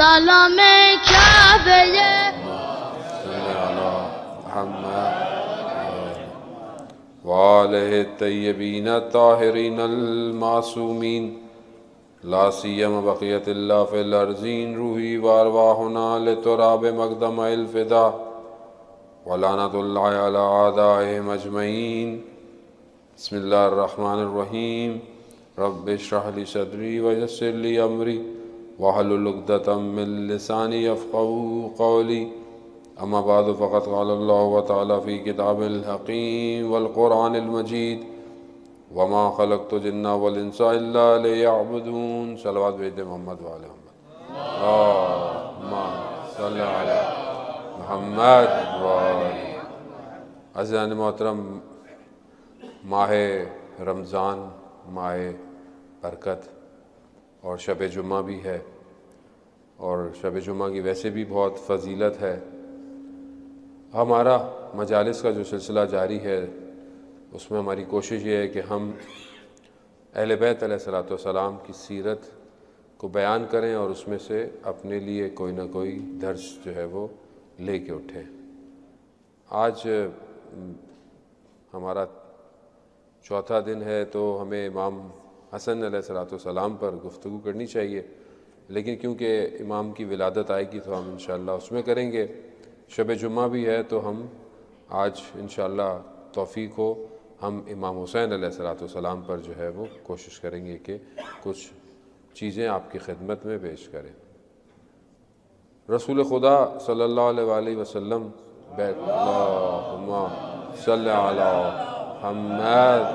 سلام کعبه صلی علی محمد وآلہ الطیبین الطاہرین المعصومین لا سیم بقیت اللہ فی الارضین روحی وارواحنا لتراب مقدم الفدا ولعنت اللہ علی اعدائہم اجمعین بسم اللہ الرحمن الرحیم رب اشرح لی صدری ویسر لی امری واحلل عقدۃ من لسانی یفقہوا قولی اما بعد فقد قال اللہ تعالی فی کتاب الحکیم والقرآن المجید وما خلقت الجن والانس الا لیعبدون صلوات بھیج محمد وعلی محمد اللہم صلی علی محمد وعلی. عزیزان محترم، ماہ رمضان ماہ برکت اور شب جمعہ بھی ہے، اور شب جمعہ کی ویسے بھی بہت فضیلت ہے. ہمارا مجالس کا جو سلسلہ جاری ہے اس میں ہماری کوشش یہ ہے کہ ہم اہل بیت علیہ الصلوۃ والسلام کی سیرت کو بیان کریں اور اس میں سے اپنے لیے کوئی نہ کوئی درس جو ہے وہ لے کے اٹھیں. آج ہمارا چوتھا دن ہے تو ہمیں امام حسن علیہ الصلوۃ والسلام پر گفتگو کرنی چاہیے، لیکن کیونکہ امام کی ولادت آئے گی تو ہم انشاءاللہ اس میں کریں گے. شب جمعہ بھی ہے تو ہم آج انشاءاللہ توفیق ہو ہم امام حسین علیہ الصلوۃ والسلام پر جو ہے وہ کوشش کریں گے کہ کچھ چیزیں آپ کی خدمت میں پیش کریں. رسول خدا صلی اللہ علیہ وآلہ وسلم بیت اللہم صلی علی محمد.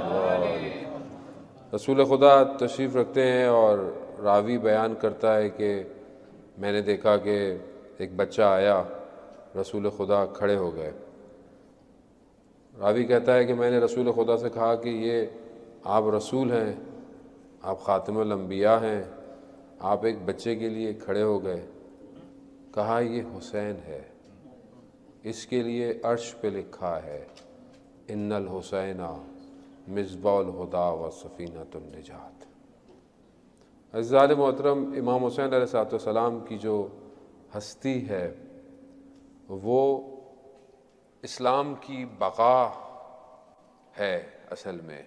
رسول خدا تشریف رکھتے ہیں اور راوی بیان کرتا ہے کہ میں نے دیکھا کہ ایک بچہ آیا، رسول خدا کھڑے ہو گئے. راوی کہتا ہے کہ میں نے رسول خدا سے کہا کہ یہ آپ رسول ہیں، آپ خاتم الانبیاء ہیں، آپ ایک بچے کے لیے کھڑے ہو گئے. کہا یہ حسین ہے، اس کے لیے عرش پہ لکھا ہے ان الحسین مصباح الہدی و سفینۃ النجات. عزیزان محترم، امام حسین علیہ السلام کی جو ہستی ہے وہ اسلام کی بقا ہے. اصل میں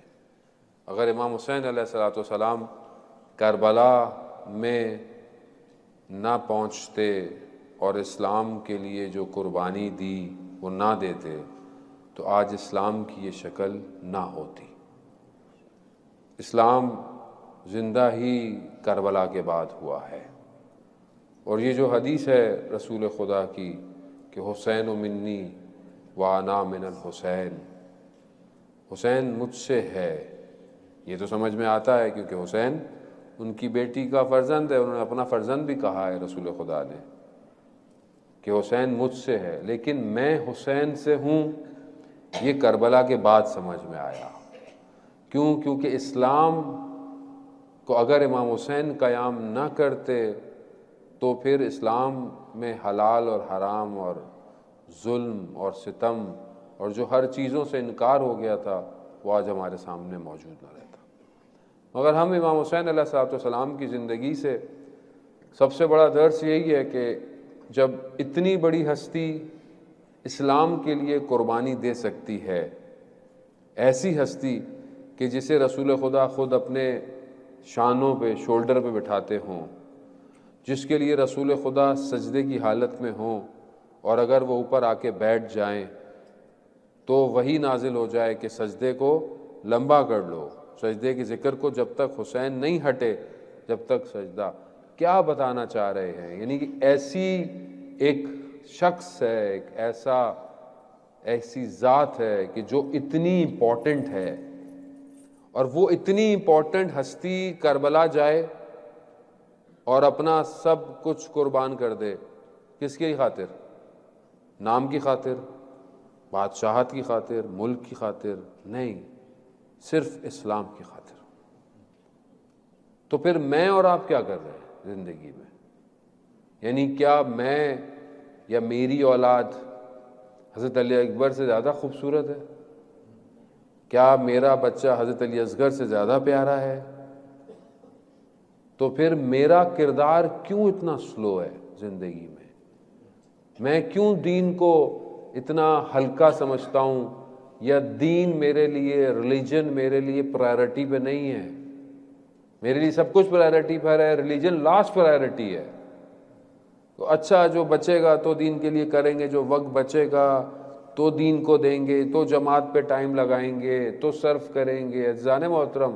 اگر امام حسین علیہ السلام کربلا میں نہ پہنچتے اور اسلام کے لیے جو قربانی دی وہ نہ دیتے تو آج اسلام کی یہ شکل نہ ہوتی. اسلام زندہ ہی کربلا کے بعد ہوا ہے. اور یہ جو حدیث ہے رسول خدا کی کہ حسین منی وانا من الحسین، حسین مجھ سے ہے، یہ تو سمجھ میں آتا ہے کیونکہ حسین ان کی بیٹی کا فرزند ہے. انہوں نے اپنا فرزند بھی کہا ہے رسول خدا نے کہ حسین مجھ سے ہے، لیکن میں حسین سے ہوں یہ کربلا کے بعد سمجھ میں آیا. کیوں؟ کیونکہ اسلام کو اگر امام حسین قیام نہ کرتے تو پھر اسلام میں حلال اور حرام اور ظلم اور ستم اور جو ہر چیزوں سے انکار ہو گیا تھا وہ آج ہمارے سامنے موجود نہ رہتا. مگر ہم امام حسین علیہ السلام کی زندگی سے سب سے بڑا درس یہی ہے کہ جب اتنی بڑی ہستی اسلام کے لیے قربانی دے سکتی ہے، ایسی ہستی کہ جسے رسول خدا خود اپنے شانوں پہ شولڈر پہ بٹھاتے ہوں، جس کے لیے رسول خدا سجدے کی حالت میں ہوں اور اگر وہ اوپر آ کے بیٹھ جائیں تو وہی نازل ہو جائے کہ سجدے کو لمبا کر لو، سجدے کے ذکر کو جب تک حسین نہیں ہٹے جب تک سجدہ. کیا بتانا چاہ رہے ہیں؟ یعنی کہ ایسی ایک شخص ہے، ایک ایسی ذات ہے کہ جو اتنی امپورٹنٹ ہے، اور وہ اتنی امپورٹنٹ ہستی کربلا جائے اور اپنا سب کچھ قربان کر دے. کس کی خاطر؟ نام کی خاطر، بادشاہت کی خاطر، ملک کی خاطر نہیں، صرف اسلام کی خاطر. تو پھر میں اور آپ کیا کر رہے ہیں زندگی میں؟ یعنی کیا میں یا میری اولاد حضرت علی اکبر سے زیادہ خوبصورت ہے؟ کیا میرا بچہ حضرت علی اصغر سے زیادہ پیارا ہے؟ تو پھر میرا کردار کیوں اتنا سلو ہے؟ زندگی میں کیوں دین کو اتنا ہلکا سمجھتا ہوں، یا دین میرے لیے، ریلیجن میرے لیے پرائرٹی پہ نہیں ہے؟ میرے لیے سب کچھ پرائرٹی پر ہے، ریلیجن لاسٹ پرائرٹی ہے۔ تو اچھا، جو بچے گا تو دین کے لیے کریں گے، جو وقت بچے گا تو دین کو دیں گے، تو جماعت پہ ٹائم لگائیں گے، تو صرف کریں گے۔ عزیزان محترم،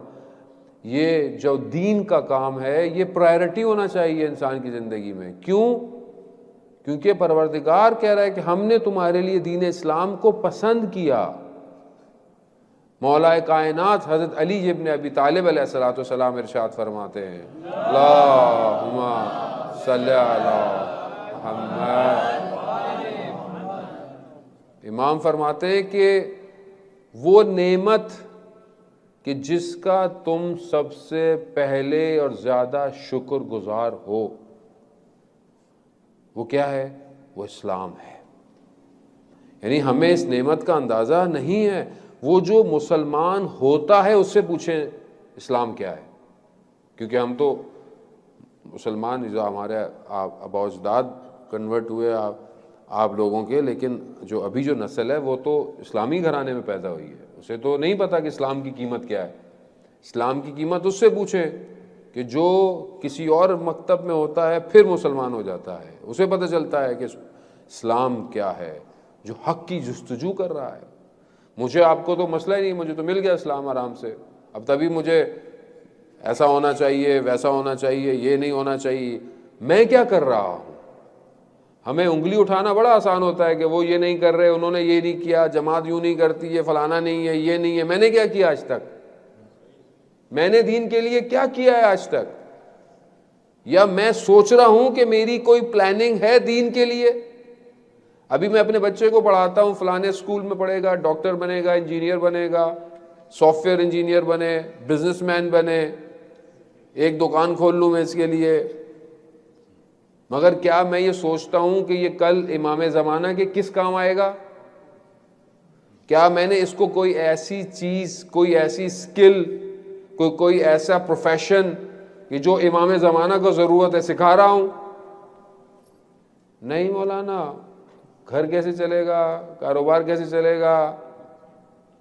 یہ جو دین کا کام ہے یہ پرائرٹی ہونا چاہیے انسان کی زندگی میں۔ کیوں؟ کیونکہ پروردگار کہہ رہا ہے کہ ہم نے تمہارے لیے دین اسلام کو پسند کیا۔ مولا کائنات حضرت علی ابن ابی طالب علیہ السلام ارشاد فرماتے ہیں، اللہم صلی علی محمد۔ امام فرماتے ہیں کہ وہ نعمت کہ جس کا تم سب سے پہلے اور زیادہ شکر گزار ہو، وہ کیا ہے؟ وہ اسلام ہے۔ یعنی ہمیں اس نعمت کا اندازہ نہیں ہے۔ وہ جو مسلمان ہوتا ہے اس سے پوچھیں اسلام کیا ہے، کیونکہ ہم تو مسلمان جو ہمارے آباء و اجداد کنورٹ ہوئے آپ لوگوں کے، لیکن جو ابھی جو نسل ہے وہ تو اسلامی گھرانے میں پیدا ہوئی ہے، اسے تو نہیں پتہ کہ اسلام کی قیمت کیا ہے۔ اسلام کی قیمت اس سے پوچھیں کہ جو کسی اور مکتب میں ہوتا ہے پھر مسلمان ہو جاتا ہے، اسے پتہ چلتا ہے کہ اسلام کیا ہے، جو حق کی جستجو کر رہا ہے۔ مجھے آپ کو تو مسئلہ ہی نہیں، مجھے تو مل گیا اسلام آرام سے، اب تبھی مجھے ایسا ہونا چاہیے، ویسا ہونا چاہیے، یہ نہیں ہونا چاہیے۔ میں کیا کر رہا ہوں؟ ہمیں انگلی اٹھانا بڑا آسان ہوتا ہے کہ وہ یہ نہیں کر رہے، انہوں نے یہ نہیں کیا، جماعت یوں نہیں کرتی ہے، فلانا نہیں ہے، یہ نہیں ہے۔ میں نے کیا کیا آج تک؟ میں نے دین کے لیے کیا کیا ہے آج تک؟ یا میں سوچ رہا ہوں کہ میری کوئی پلاننگ ہے دین کے لیے؟ ابھی میں اپنے بچے کو پڑھاتا ہوں، فلانے اسکول میں پڑھے گا، ڈاکٹر بنے گا، انجینئر بنے گا، سافٹ ویئر انجینئر بنے، بزنس مین بنے، ایک دکان کھول لوں میں اس کے لیے۔ مگر کیا میں یہ سوچتا ہوں کہ یہ کل امام زمانہ کے کس کام آئے گا؟ کیا میں نے اس کو کوئی ایسی چیز، کوئی ایسی اسکل، کوئی ایسا پروفیشن کہ جو امام زمانہ کو ضرورت ہے سکھا رہا ہوں؟ نہیں مولانا، گھر کیسے چلے گا، کاروبار کیسے چلے گا؟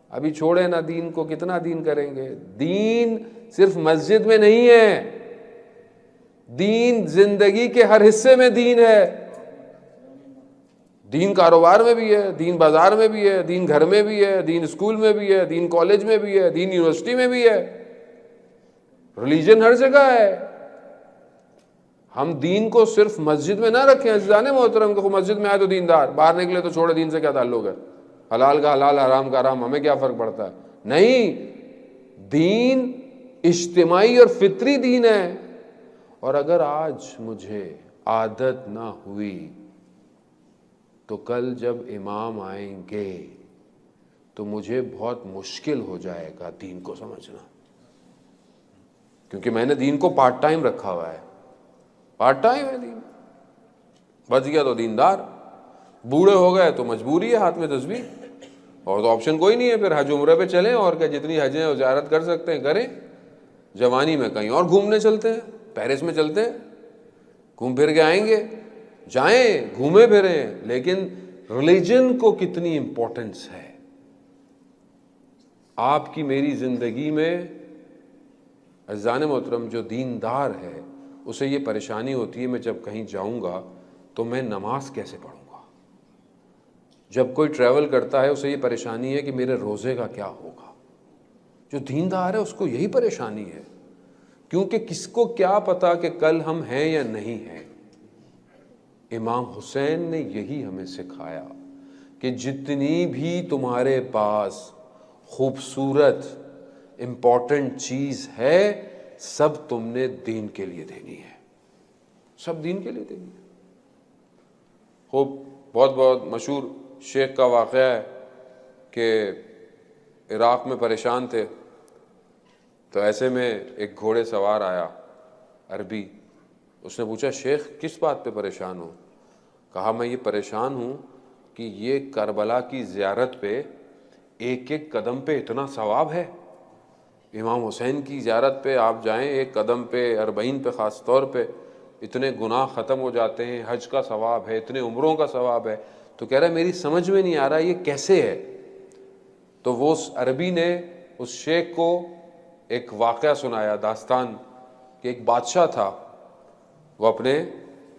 ابھی چھوڑے نا دین کو، کتنا دین کریں گے؟ دین صرف مسجد میں نہیں ہے، دین زندگی کے ہر حصے میں دین ہے۔ دین کاروبار میں بھی ہے، دین بازار میں بھی ہے، دین گھر میں بھی ہے، دین اسکول میں بھی ہے، دین کالج میں بھی ہے، دین یونیورسٹی میں بھی ہے، ریلیجن ہر جگہ ہے۔ ہم دین کو صرف مسجد میں نہ رکھیں عزیزان محترم، کہ مسجد میں آئے تو دیندار، باہر نکلے تو چھوڑے، دین سے کیا تعلق ہے؟ حلال کا حلال، حرام کا حرام، ہمیں کیا فرق پڑتا ہے؟ نہیں، دین اجتماعی اور فطری دین ہے۔ اور اگر آج مجھے عادت نہ ہوئی تو کل جب امام آئیں گے تو مجھے بہت مشکل ہو جائے گا دین کو سمجھنا، کیونکہ میں نے دین کو پارٹ ٹائم رکھا ہوا ہے۔ پارٹ ٹائم ہے دین، بچ گیا تو دیندار، بوڑھے ہو گئے تو مجبوری ہے، ہاتھ میں تسبیح، اور تو آپشن کوئی نہیں ہے۔ پھر حج عمرے پہ چلیں، اور کیا جتنی حجیں ہیں زیارت کر سکتے ہیں کریں۔ جوانی میں کہیں اور گھومنے چلتے ہیں، پیرس میں چلتے ہیں، گھوم پھر کے آئیں گے، جائیں گھومیں پھریں، لیکن ریلیجن کو کتنی امپورٹنس ہے آپ کی میری زندگی میں۔ عزیزان محترم، جو دیندار ہے اسے یہ پریشانی ہوتی ہے میں جب کہیں جاؤں گا تو میں نماز کیسے پڑھوں گا۔ جب کوئی ٹریول کرتا ہے اسے یہ پریشانی ہے کہ میرے روزے کا کیا ہوگا۔ جو دیندار ہے اس کو یہی پریشانی ہے، کیونکہ کس کو کیا پتا کہ کل ہم ہیں یا نہیں ہیں۔ امام حسین نے یہی ہمیں سکھایا کہ جتنی بھی تمہارے پاس خوبصورت امپورٹنٹ چیز ہے سب تم نے دین کے لیے دینی ہے، سب دین کے لیے دینی ہے۔ خوب بہت بہت مشہور شیخ کا واقعہ ہے کہ عراق میں پریشان تھے، تو ایسے میں ایک گھوڑے سوار آیا عربی، اس نے پوچھا شیخ کس بات پہ پریشان ہو؟ کہا میں یہ پریشان ہوں کہ یہ کربلا کی زیارت پہ ایک ایک قدم پہ اتنا ثواب ہے۔ امام حسین کی زیارت پہ آپ جائیں، ایک قدم پہ، 40 پہ خاص طور پہ اتنے گناہ ختم ہو جاتے ہیں، حج کا ثواب ہے، اتنے عمروں کا ثواب ہے. تو کہہ رہا ہے میری سمجھ میں نہیں آ رہا یہ کیسے ہے. تو وہ اس عربی نے اس شیخ کو ایک واقعہ سنایا، داستان کہ ایک بادشاہ تھا، وہ اپنے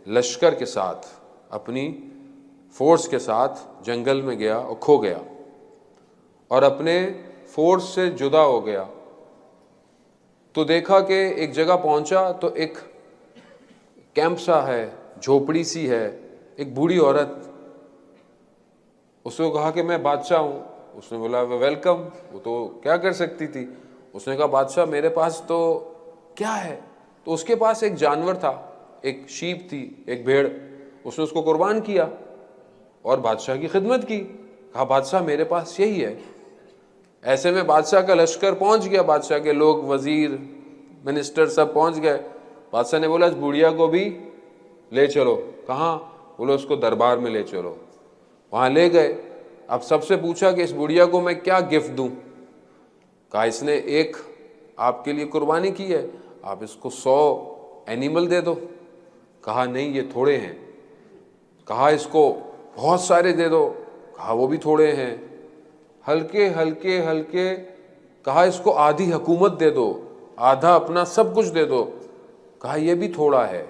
لشکر کے ساتھ، اپنی فورس کے ساتھ جنگل میں گیا اور کھو گیا، اور اپنے فورس سے جدا ہو گیا. تو دیکھا کہ ایک جگہ پہنچا تو ایک کیمپ سا ہے، جھوپڑی سی ہے، ایک بوڑھی عورت. اس کو کہا کہ میں بادشاہ ہوں. اس نے بولا ویلکم. وہ تو کیا کر سکتی تھی. اس نے کہا بادشاہ میرے پاس تو کیا ہے. تو اس کے پاس ایک جانور تھا، ایک شیپ تھی، ایک بھیڑ. اس نے اس کو قربان کیا اور بادشاہ کی خدمت کی. کہا بادشاہ میرے پاس یہی ہے. ایسے میں بادشاہ کا لشکر پہنچ گیا، بادشاہ کے لوگ، وزیر، منسٹر سب پہنچ گئے. بادشاہ نے بولا اس بڑھیا کو بھی لے چلو. کہاں؟ بولو اس کو دربار میں لے چلو. وہاں لے گئے. اب سب سے پوچھا کہ اس بڑھیا کو میں کیا گفٹ دوں. کہا اس نے ایک آپ کے لیے قربانی کی ہے، آپ اس کو 100 اینیمل دے دو. کہا نہیں یہ تھوڑے ہیں. کہا اس کو بہت سارے دے دو. کہا وہ بھی تھوڑے ہیں. ہلکے ہلکے ہلکے کہا اس کو آدھی حکومت دے دو، آدھا اپنا سب کچھ دے دو. کہا یہ بھی تھوڑا ہے.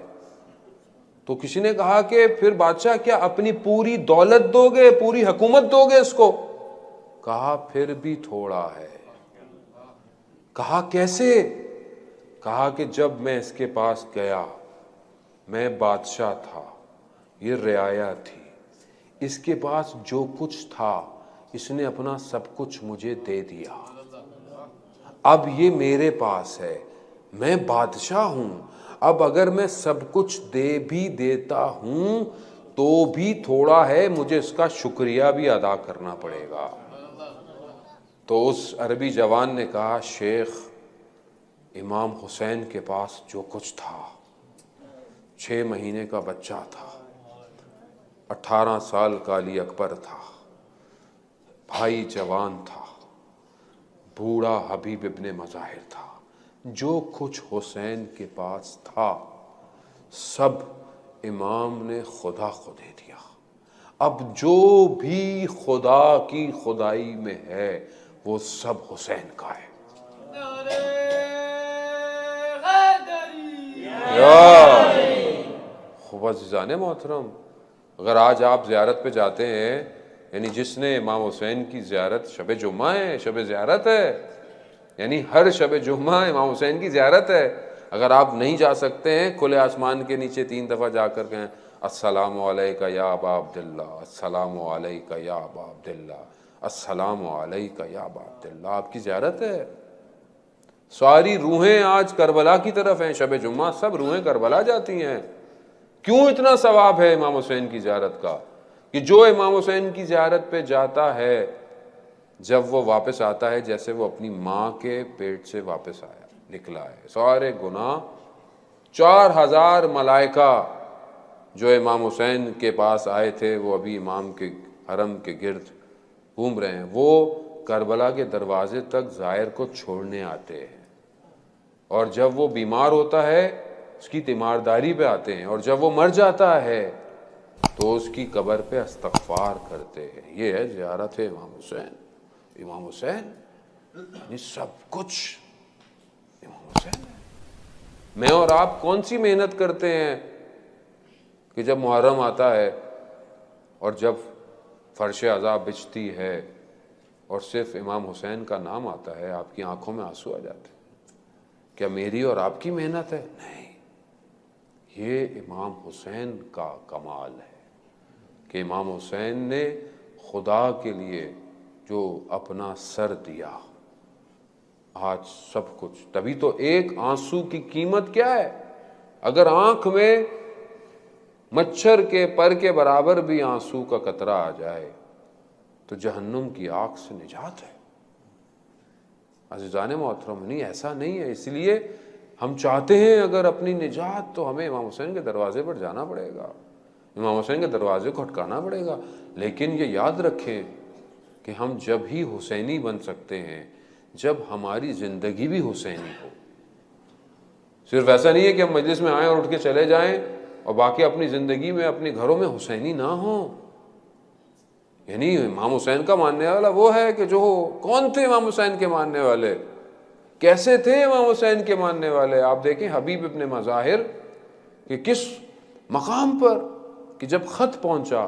تو کسی نے کہا کہ پھر بادشاہ کیا اپنی پوری دولت دو گے، پوری حکومت دو گے اس کو؟ کہا پھر بھی تھوڑا ہے. کہا کیسے؟ کہا کہ جب میں اس کے پاس گیا، میں بادشاہ تھا، یہ رعایا تھی، اس کے پاس جو کچھ تھا اس نے اپنا سب کچھ مجھے دے دیا. اب یہ میرے پاس ہے، میں بادشاہ ہوں. اب اگر میں سب کچھ دے بھی دیتا ہوں تو بھی تھوڑا ہے، مجھے اس کا شکریہ بھی ادا کرنا پڑے گا. تو اس عربی جوان نے کہا شیخ امام حسین کے پاس جو کچھ تھا، 6 مہینے کا بچہ تھا، 18 سال کا علی اکبر تھا، بھائی جوان تھا، بوڑھا حبیب ابن مظاہر تھا، جو کچھ حسین کے پاس تھا سب امام نے خدا کو دے دیا. اب جو بھی خدا کی خدائی میں ہے وہ سب حسین کا ہے. خوب عزیزان محترم، اگر آج آپ زیارت پہ جاتے ہیں، یعنی جس نے امام حسین کی زیارت، شب جمعہ ہے، شب زیارت ہے، یعنی ہر شب جمعہ امام حسین کی زیارت ہے. اگر آپ نہیں جا سکتے ہیں، کھلے آسمان کے نیچے 3 دفعہ جا کر کہیں السلام علیکہ یا ابا عبداللہ، السلام علیکہ یا ابا عبداللہ، السلام علیکہ یا ابا عبداللہ. آپ کی زیارت ہے. ساری روحیں آج کربلا کی طرف ہیں. شب جمعہ سب روحیں کربلا جاتی ہیں. کیوں اتنا ثواب ہے امام حسین کی زیارت کا؟ کہ جو امام حسین کی زیارت پہ جاتا ہے، جب وہ واپس آتا ہے جیسے وہ اپنی ماں کے پیٹ سے واپس آیا، نکلا ہے. سارے گناہ، 4000 ملائکہ جو امام حسین کے پاس آئے تھے وہ ابھی امام کے حرم کے گرد گھوم رہے ہیں. وہ کربلا کے دروازے تک زائر کو چھوڑنے آتے ہیں، اور جب وہ بیمار ہوتا ہے اس کی تیمارداری پہ آتے ہیں، اور جب وہ مر جاتا ہے تو اس کی قبر پہ استغفار کرتے ہیں. یہ ہے زیارت ہے امام حسین. امام حسین یہ سب کچھ امام حسین ہے. میں اور آپ کون سی محنت کرتے ہیں کہ جب محرم آتا ہے اور جب فرش عذاب بچھتی ہے اور صرف امام حسین کا نام آتا ہے، آپ کی آنکھوں میں آنسو آ جاتے ہیں. کیا میری اور آپ کی محنت ہے؟ نہیں، یہ امام حسین کا کمال ہے کہ امام حسین نے خدا کے لیے جو اپنا سر دیا، آج سب کچھ. تبھی تو ایک آنسو کی قیمت کیا ہے؟ اگر آنکھ میں مچھر کے پر کے برابر بھی آنسو کا قطرہ آ جائے تو جہنم کی آگ سے نجات ہے. عزیزان محترم، نہیں ایسا نہیں ہے. اس لیے ہم چاہتے ہیں اگر اپنی نجات تو ہمیں امام حسین کے دروازے پر جانا پڑے گا، امام حسین کے دروازے کو کھٹکانا پڑے گا. لیکن یہ یاد رکھیں کہ ہم جب ہی حسینی بن سکتے ہیں جب ہماری زندگی بھی حسینی ہو. صرف ایسا نہیں ہے کہ ہم مجلس میں آئیں اور اٹھ کے چلے جائیں اور باقی اپنی زندگی میں اپنے گھروں میں حسینی نہ ہوں. یعنی امام حسین کا ماننے والا وہ ہے کہ جو کون تھے امام حسین کے ماننے والے, کیسے تھے امام حسین کے ماننے والے. آپ دیکھیں حبیب ابن مظاہر کہ کس مقام پر, کہ جب خط پہنچا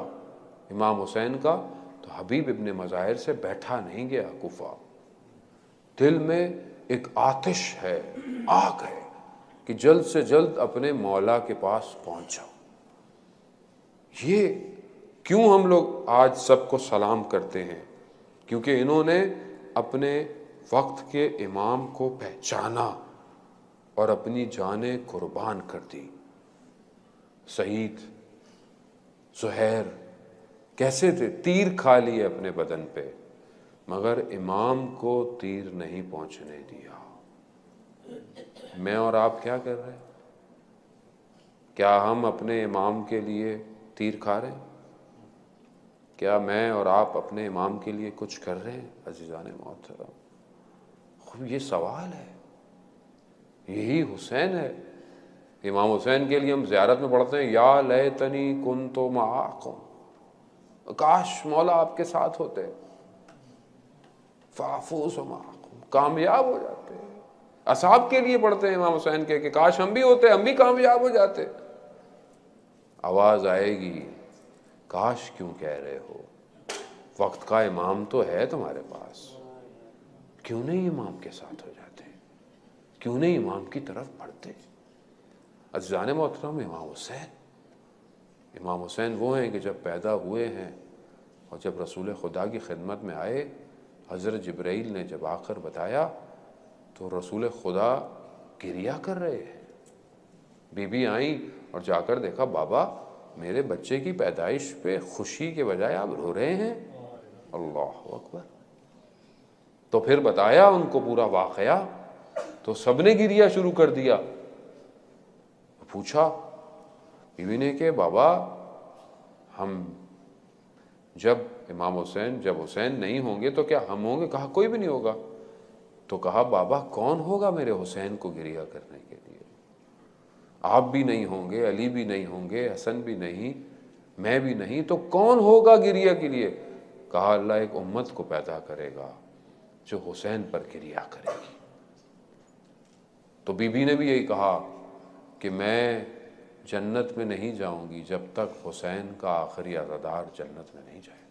امام حسین کا تو حبیب ابن مظاہر سے بیٹھا نہیں گیا کوفہ. دل میں ایک آتش ہے, آگ ہے کہ جلد سے جلد اپنے مولا کے پاس پہنچ جاؤ. یہ کیوں ہم لوگ آج سب کو سلام کرتے ہیں؟ کیونکہ انہوں نے اپنے وقت کے امام کو پہچانا اور اپنی جانیں قربان کر دی. سعید, زہیر کیسے تھے؟ تیر کھا لیے اپنے بدن پہ, مگر امام کو تیر نہیں پہنچنے دیا. میں اور آپ کیا کر رہے ہیں؟ کیا ہم اپنے امام کے لیے تیر کھا رہے ہیں؟ کیا میں اور آپ اپنے امام کے لیے کچھ کر رہے ہیں؟ عزیزان محترم, خود یہ سوال ہے. یہی حسین ہے. امام حسین کے لیے ہم زیارت میں پڑھتے ہیں یا لیتنی کنت معکم, کاش مولا آپ کے ساتھ ہوتے, فافوز معکم, کامیاب ہو جاتے. اصحاب کے لیے پڑھتے ہیں امام حسین کے کہ کاش ہم بھی ہوتے, ہم بھی کامیاب ہو جاتے. آواز آئے گی, کاش کیوں کہہ رہے ہو؟ وقت کا امام تو ہے تمہارے پاس, کیوں نہیں امام کے ساتھ ہو جاتے؟ کیوں نہیں امام کی طرف بڑھتے؟ عزیزان محترم, امام حسین وہ ہیں کہ جب پیدا ہوئے ہیں اور جب رسول خدا کی خدمت میں آئے, حضرت جبرائیل نے جب آ کر بتایا تو رسول خدا گریہ کر رہے ہیں. بی بی آئیں اور جا کر دیکھا, بابا میرے بچے کی پیدائش پہ خوشی کے بجائے آپ رو رہے ہیں. اللہ اکبر. تو پھر بتایا ان کو پورا واقعہ, تو سب نے گریہ شروع کر دیا. پوچھا بیوی نے کہ بابا ہم جب حسین نہیں ہوں گے تو کیا ہم ہوں گے؟ کہا کوئی بھی نہیں ہوگا. تو کہا بابا کون ہوگا میرے حسین کو گریہ کرنے کے لیے؟ آپ بھی نہیں ہوں گے, علی بھی نہیں ہوں گے, حسن بھی نہیں, میں بھی نہیں, تو کون ہوگا گریہ کے لیے؟ کہا اللہ ایک امت کو پیدا کرے گا جو حسین پر گریہ کرے گی. تو بی بی نے بھی یہی کہا کہ میں جنت میں نہیں جاؤں گی جب تک حسین کا آخری عزادار جنت میں نہیں جائے.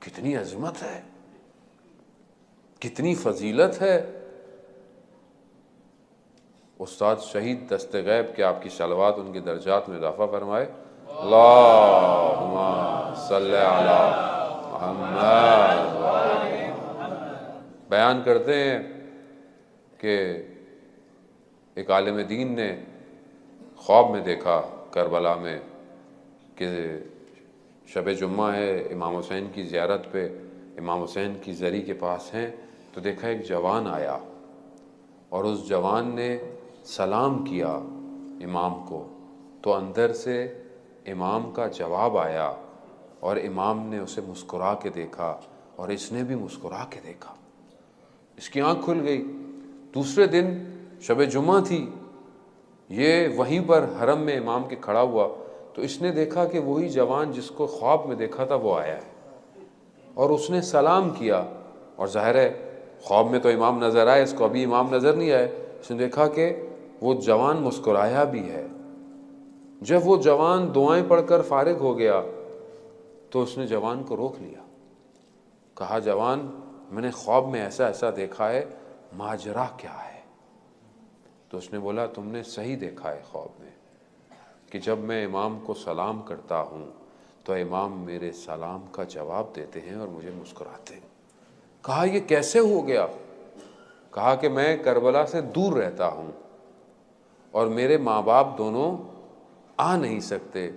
کتنی عظمت ہے, کتنی فضیلت ہے. استاد شہید دست غیب کہ آپ کی صلوات ان کے درجات میں اضافہ فرمائے. اللہم صلی علی محمد. بیان کرتے ہیں کہ ایک عالم دین نے خواب میں دیکھا کربلا میں کہ شب جمعہ ہے, امام حسین کی زیارت پہ امام حسین کی زری کے پاس ہیں, تو دیکھا ایک جوان آیا اور اس جوان نے سلام کیا امام کو, تو اندر سے امام کا جواب آیا اور امام نے اسے مسکرا کے دیکھا اور اس نے بھی مسکرا کے دیکھا. اس کی آنکھ کھل گئی. دوسرے دن شب جمعہ تھی, یہ وہیں پر حرم میں امام کے کھڑا ہوا, تو اس نے دیکھا کہ وہی جوان جس کو خواب میں دیکھا تھا وہ آیا ہے اور اس نے سلام کیا. اور ظاہر ہے خواب میں تو امام نظر آئے, اس کو ابھی امام نظر نہیں آئے. اس نے دیکھا کہ وہ جوان مسکرایا بھی ہے. جب وہ جوان دعائیں پڑھ کر فارغ ہو گیا تو اس نے جوان کو روک لیا. کہا جوان میں نے خواب میں ایسا ایسا دیکھا ہے, ماجرا کیا ہے؟ تو اس نے بولا تم نے صحیح دیکھا ہے خواب میں کہ جب میں امام کو سلام کرتا ہوں تو امام میرے سلام کا جواب دیتے ہیں اور مجھے مسکراتے ہیں. کہا یہ کیسے ہو گیا؟ کہا کہ میں کربلا سے دور رہتا ہوں اور میرے ماں باپ دونوں آ نہیں سکتے,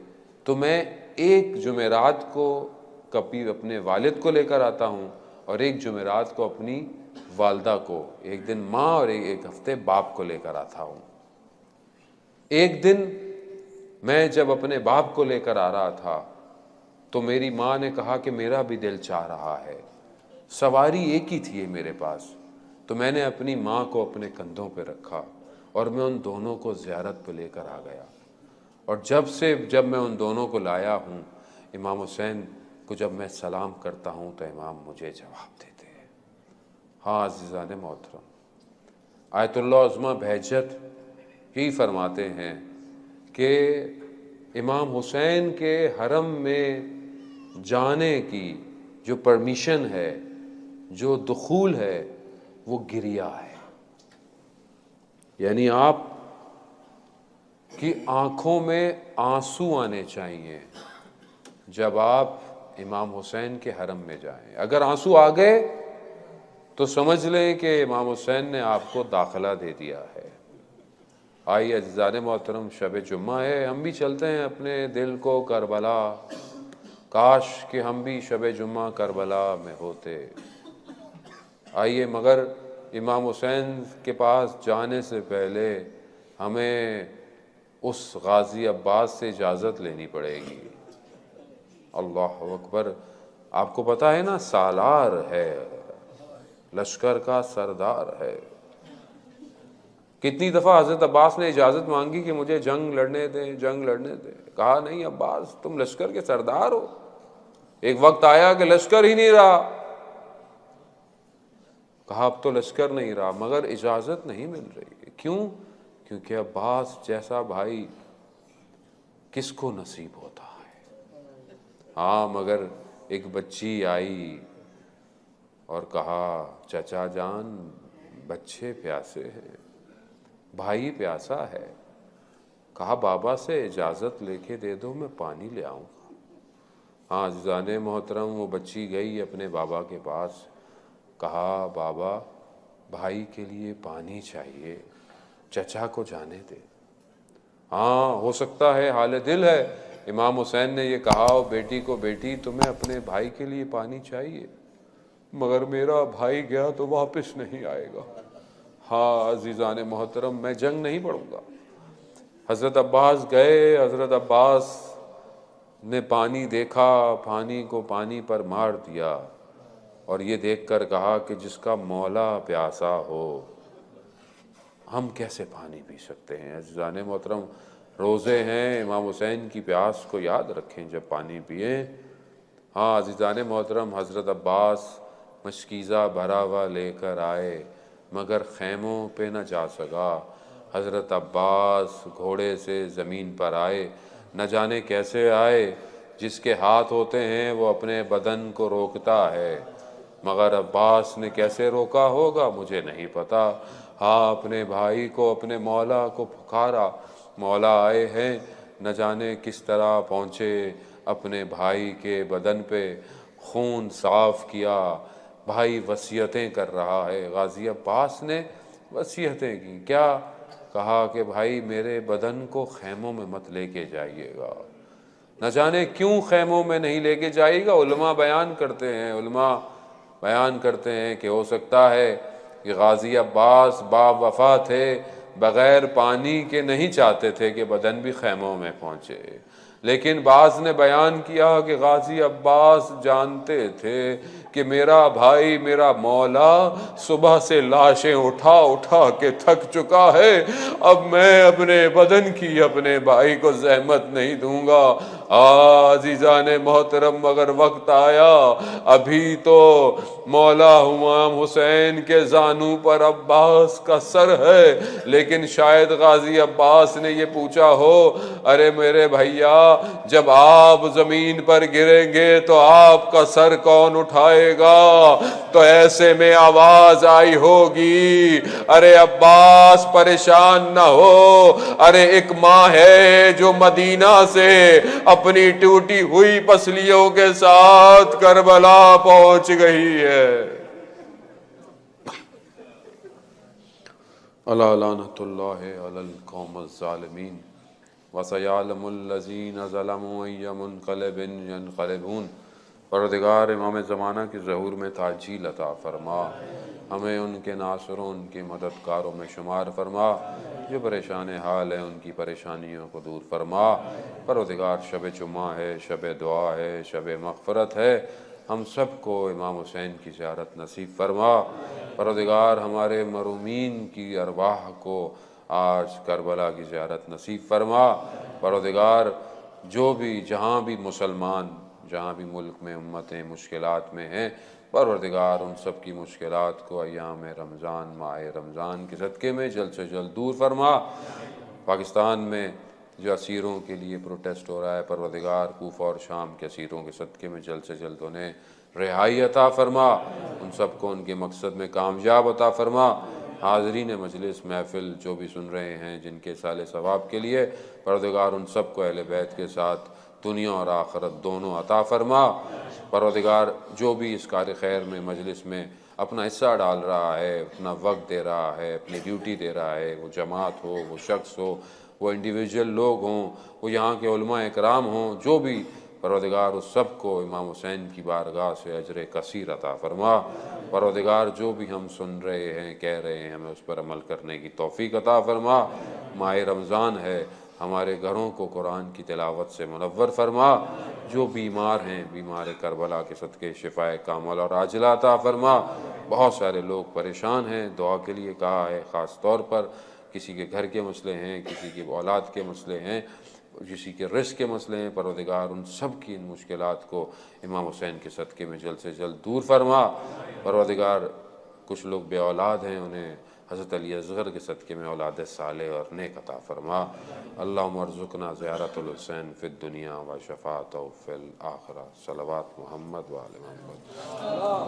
تو میں ایک جمعرات کو کبھی اپنے والد کو لے کر آتا ہوں اور ایک جمعرات کو اپنی والدہ کو, ایک دن ماں اور ایک ہفتے باپ کو لے کر آتا ہوں. ایک دن میں جب اپنے باپ کو لے کر آ رہا تھا تو میری ماں نے کہا کہ میرا بھی دل چاہ رہا ہے, سواری ایک ہی تھی میرے پاس, تو میں نے اپنی ماں کو اپنے کندھوں پہ رکھا اور میں ان دونوں کو زیارت پہ لے کر آ گیا، اور جب میں ان دونوں کو لایا ہوں، امام حسین کو جب میں سلام کرتا ہوں تو امام مجھے جواب دیتے ہیں۔ ہاں عزیزان محترم، آیت اللہ عظمہ بہجت ہی فرماتے ہیں کہ امام حسین کے حرم میں جانے کی جو پرمیشن ہے، جو دخول ہے، وہ گریہ ہے۔ یعنی آپ کی آنکھوں میں آنسو آنے چاہیے جب آپ امام حسین کے حرم میں جائیں۔ اگر آنسو آ گئے تو سمجھ لیں کہ امام حسین نے آپ کو داخلہ دے دیا ہے۔ آئیے عزیزان محترم، شب جمعہ ہے، ہم بھی چلتے ہیں اپنے دل کو کربلا، کاش کہ ہم بھی شب جمعہ کربلا میں ہوتے۔ آئیے، مگر امام حسین کے پاس جانے سے پہلے ہمیں اس غازی عباس سے اجازت لینی پڑے گی۔ اللہ اکبر! آپ کو پتہ ہے نا، سالار ہے، لشکر کا سردار ہے۔ کتنی دفعہ حضرت عباس نے اجازت مانگی کہ مجھے جنگ لڑنے دیں، جنگ لڑنے دیں۔ کہا نہیں عباس، تم لشکر کے سردار ہو۔ ایک وقت آیا کہ لشکر ہی نہیں رہا، کہا اب تو لشکر نہیں رہا، مگر اجازت نہیں مل رہی۔ کیوں؟ کیونکہ عباس جیسا بھائی کس کو نصیب ہوتا ہے۔ ہاں، مگر ایک بچی آئی اور کہا چچا جان، بچے پیاسے ہیں، بھائی پیاسا ہے۔ کہا بابا سے اجازت لے کے دے دو، میں پانی لے آؤں گا۔ ہاں عزیزان محترم، وہ بچی گئی اپنے بابا کے پاس، کہا بابا بھائی کے لیے پانی چاہیے، چچا کو جانے دے۔ ہاں، ہو سکتا ہے حال دل ہے امام حسین نے یہ کہا ہو بیٹی کو، بیٹی تمہیں اپنے بھائی کے لیے پانی چاہیے، مگر میرا بھائی گیا تو واپس نہیں آئے گا۔ ہاں عزیزان محترم، میں جنگ نہیں پڑھوں گا۔ حضرت عباس گئے، حضرت عباس نے پانی دیکھا، پانی کو پانی پر مار دیا، اور یہ دیکھ کر کہا کہ جس کا مولا پیاسا ہو، ہم کیسے پانی پی سکتے ہیں۔ عزیزان محترم، روزے ہیں، امام حسین کی پیاس کو یاد رکھیں جب پانی پئیں۔ ہاں عزیزان محترم، حضرت عباس مشکیزہ بھرا ہوا لے کر آئے، مگر خیموں پہ نہ جا سکا۔ حضرت عباس گھوڑے سے زمین پر آئے، نہ جانے کیسے آئے۔ جس کے ہاتھ ہوتے ہیں وہ اپنے بدن کو روکتا ہے، مگر عباس نے کیسے روکا ہوگا مجھے نہیں پتا۔ ہاں، اپنے بھائی کو، اپنے مولا کو پکارا، مولا آئے ہیں، نہ جانے کس طرح پہنچے، اپنے بھائی کے بدن پہ خون صاف کیا۔ بھائی وصیتیں کر رہا ہے، غازی عباس نے وصیتیں کی۔ کیا کہا کہ بھائی میرے بدن کو خیموں میں مت لے کے جائیے گا۔ نہ جانے کیوں خیموں میں نہیں لے کے جائے گا۔ علماء بیان کرتے ہیں کہ ہو سکتا ہے کہ غازی عباس با وفا تھے، بغیر پانی کے نہیں چاہتے تھے کہ بدن بھی خیموں میں پہنچے، لیکن بعض نے بیان کیا کہ غازی عباس جانتے تھے کہ میرا بھائی، میرا مولا صبح سے لاشیں اٹھا کے تھک چکا ہے، اب میں اپنے بدن کی اپنے بھائی کو زحمت نہیں دوں گا۔ عزیزان محترم، اگر وقت آیا، ابھی تو مولا امام حسین کے زانو پر عباس کا سر ہے، لیکن شاید غازی عباس نے یہ پوچھا ہو، ارے میرے بھیا، جب آپ زمین پر گریں گے تو آپ کا سر کون اٹھائے گا؟ تو ایسے میں آواز آئی ہوگی، ارے عباس پریشان نہ ہو، ارے ایک ماں ہے جو مدینہ سے اپنی ٹوٹی ہوئی پسلیوں کے ساتھ کربلا پہنچ گئی ہے۔ الا لعنۃ اللہ علی القوم الظالمین وسیعلم الذین ظلموا ای منقلب ینقلبون۔ پروردگار امام زمانہ کی ظہور میں تعجیل عطا فرما، ہمیں ان کے ناصروں، ان کے مددگاروں میں شمار فرما، جو پریشان حال ہیں ان کی پریشانیوں کو دور فرما۔ پروردگار شب جمعہ ہے، شب دعا ہے، شب مغفرت ہے، ہم سب کو امام حسین کی زیارت نصیب فرما۔ پروردگار ہمارے مرحومین کی ارواح کو آج کربلا کی زیارت نصیب فرما۔ پروردگار جو بھی جہاں بھی مسلمان جہاں بھی ملک میں امتیں مشکلات میں ہیں، پروردگار ان سب کی مشکلات کو ایام رمضان ماہ رمضان کے صدقے میں جلد سے جلد دور فرما۔ پاکستان میں جو اسیروں کے لیے پروٹیسٹ ہو رہا ہے، پروردگار کوفہ اور شام کے اسیروں کے صدقے میں جلد سے جلد انہیں رہائی عطا فرما، ان سب کو ان کے مقصد میں کامیاب عطا فرما۔ حاضرین مجلس محفل جو بھی سن رہے ہیں جن کے سال ثواب کے لیے، پروردگار ان سب کو اہل بیت کے ساتھ دنیا اور آخرت دونوں عطا فرما۔ پروردگار جو بھی اس کار خیر میں مجلس میں اپنا حصہ ڈال رہا ہے، اپنا وقت دے رہا ہے، اپنی ڈیوٹی دے رہا ہے، وہ جماعت ہو، وہ شخص ہو، وہ انڈیویجول لوگ ہوں، وہ یہاں کے علماء اکرام ہوں، جو بھی، پروردگار اس سب کو امام حسین کی بارگاہ سے اجر کثیر عطا فرما۔ پروردگار جو بھی ہم سن رہے ہیں کہہ رہے ہیں، ہمیں اس پر عمل کرنے کی توفیق عطا فرما۔ ماہ رمضان ہے، ہمارے گھروں کو قرآن کی تلاوت سے منور فرما۔ جو بیمار ہیں، بیمار کربلا کے صدقے شفائے کامل اور عاجلہ عطا فرما۔ بہت سارے لوگ پریشان ہیں، دعا کے لیے کہا ہے، خاص طور پر کسی کے گھر کے مسئلے ہیں، کسی کی اولاد کے مسئلے ہیں، کسی کے رزق کے مسئلے ہیں، پروردگار ان سب کی ان مشکلات کو امام حسین کے صدقے میں جلد سے جلد دور فرما۔ پروردگار کچھ لوگ بے اولاد ہیں، انہیں حضرت علی اصغر کے صدقے میں اولاد صالح اور نیک عطا فرما۔ اللہم ارزقنا زیارت الحسین فی الدنیا و شفاعتہ فی الآخرہ۔ صلوات محمد و آل محمد۔